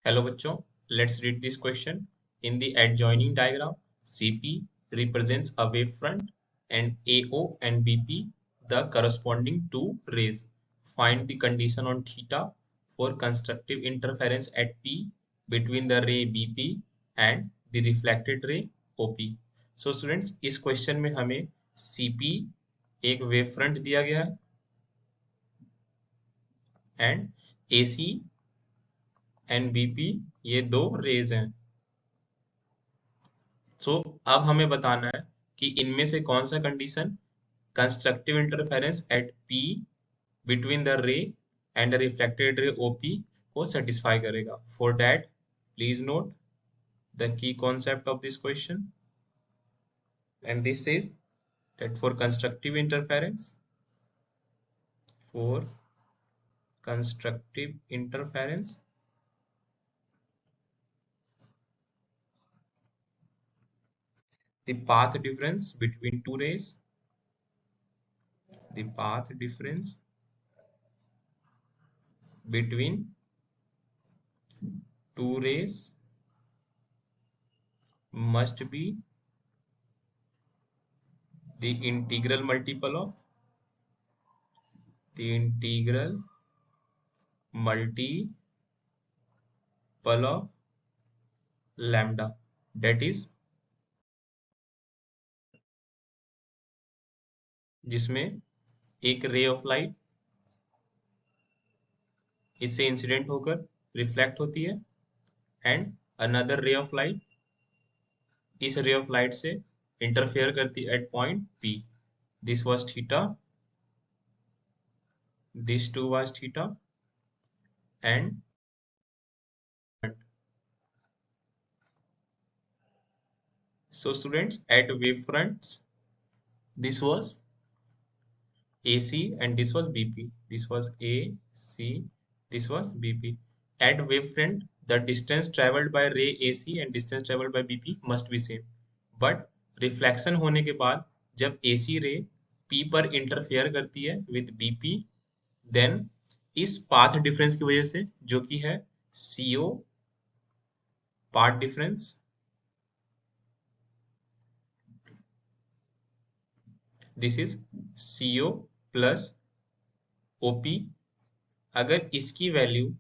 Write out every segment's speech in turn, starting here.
Hello bachcho, let's read this question. In the adjoining diagram, CP represents a wavefront and AO and BP the corresponding two rays. Find the condition on theta for constructive interference at P between the ray BP and the reflected ray OP. So students, इस question में हमें CP एक wavefront दिया गया है and AC and BP ये दो raise हैं. सो अब हमें बताना है कि इनमें से कौन सा condition constructive interference at P between the ray and the reflected ray OP को सेटिस्फाई करेगा. For that please note the key concept of this question and this is that for constructive interference the path difference between two rays, the path difference between two rays must be the integral multiple of lambda, that is जिसमें एक ray of light इससे incident होकर reflect होती है and another ray of light इस ray of light से interfere करती है at point P. This was theta, this too was theta and so students at wave fronts this was AC and this was BP. This was AC, this was BP. At wavefront, the distance traveled by ray AC and distance traveled by BP must be same. But reflection होने के बाद जब AC ray P पर interfere करती है with BP, then इस path difference की वजह से जो कि है CO path difference, this is CO plus OP. अगर इसकी value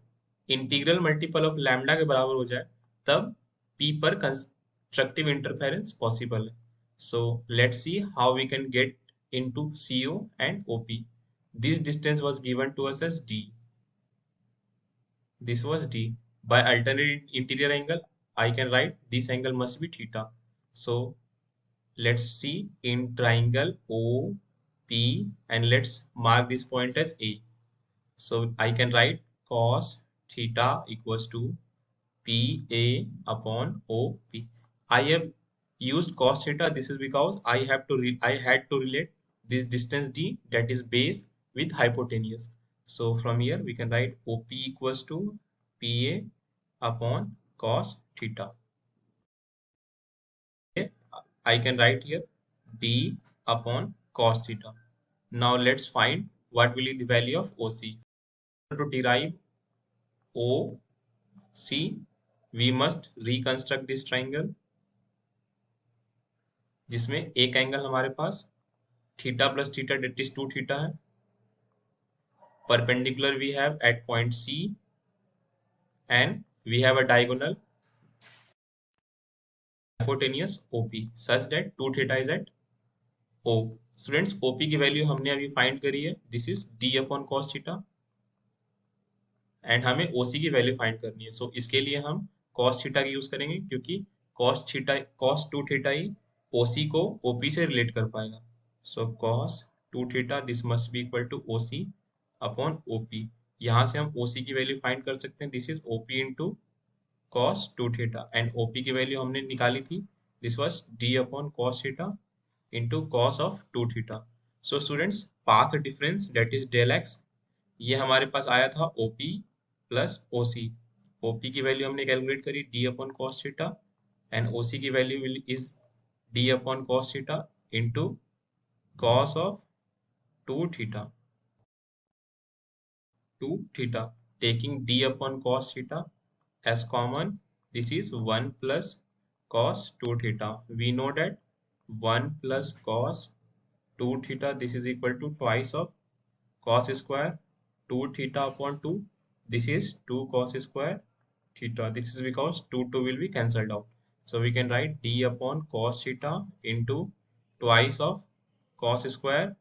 integral multiple of lambda के बराबर हो जाए तब P पर कंस्ट्रक्टिव इंटरफेरेंस पॉसिबल है. So let's see how we can get into CO and OP. This distance was given to us as D. This was D. By alternate interior angle, I can write this angle must be theta. So let's see in triangle OP and let's mark this point as A. So I can write cos theta equals to PA upon OP. I have used cos theta. This is because I had to relate this distance D, that is base, with hypotenuse. So from here we can write OP equals to PA upon cos theta. Okay, I can write here D upon cos theta. Now let's find what will be the value of OC. To derive OC, we must reconstruct this triangle जिसमें एक angle हमारे पास theta plus theta that is 2 theta है. Perpendicular we have at point C and we have a diagonal hypotenuse OP such that 2 theta is at O. Students OP की value हमने अभी find करी है. This is D upon cos theta and हमें OC की value find करनी है. सो इसके लिए हम cos थीटा की यूज करेंगे क्योंकि cos 2 थीटा ही OC को OP से रिलेट कर पाएगा. So cos 2 theta this must be equal to OC upon OP. यहाँ से हम OC की वैल्यू फाइंड कर सकते हैं. This is OP into cos 2 theta and OP की वैल्यू हमने निकाली थी. This was D upon cos theta into cos of 2 theta. So students, path difference that is del x ये हमारे पास आया था OP plus OC. OP की value हमने कैलकुलेट करी D upon cos theta and OC की value is D upon cos theta into cos of 2 theta. Taking D upon cos theta as common, this is 1 plus cos 2 theta. We know that 1 plus cos 2 theta, this is equal to twice of cos square 2 theta upon 2. This is 2 cos square theta. This is because 2 will be cancelled out. So we can write d upon cos theta into twice of cos square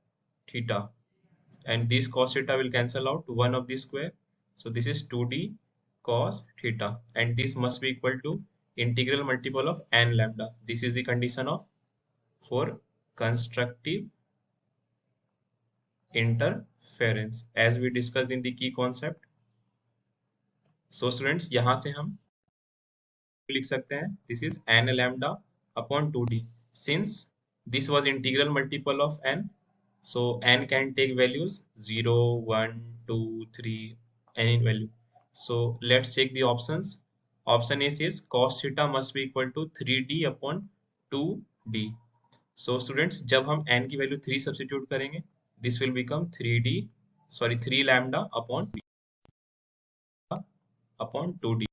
theta. And this cos theta will cancel out 1 of the square. So this is 2d cos theta. And this must be equal to integral multiple of n lambda. This is the condition of for constructive interference as we discussed in the key concept. So students, यहाँ से हम लिख सकते हैं this is n lambda upon 2d. Since this was integral multiple of n, so n can take values 0, 1, 2, 3, any value. So let's check the options. Option A says cos theta must be equal to 3d upon 2d. So students, जब हम n की value 3 substitute करेंगे, this will become 3 lambda upon 2d.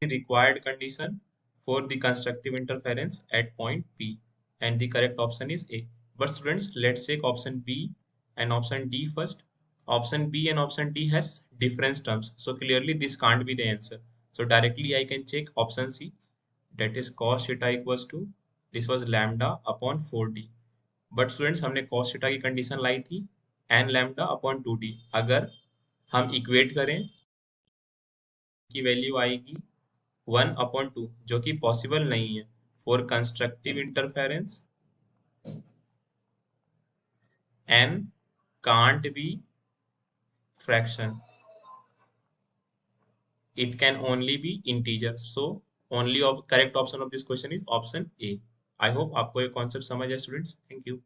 The required condition for the constructive interference at point P, and the correct option is A. But students, let's take option B and option D first. Option B and option D has different terms, so clearly this can't be the answer. So directly I can check option C, that is cos theta equals to, this was lambda upon 4d. But students, हमने cos theta की condition लाई थी n lambda upon 2d. अगर हम equate करें की value आएगी 1/2, जो कि पॉसिबल नहीं है for constructive interference. n can't be fraction, it can only be integer. So only correct option of this question is option A. I hope आपको ये concept समझ है students. Thank you.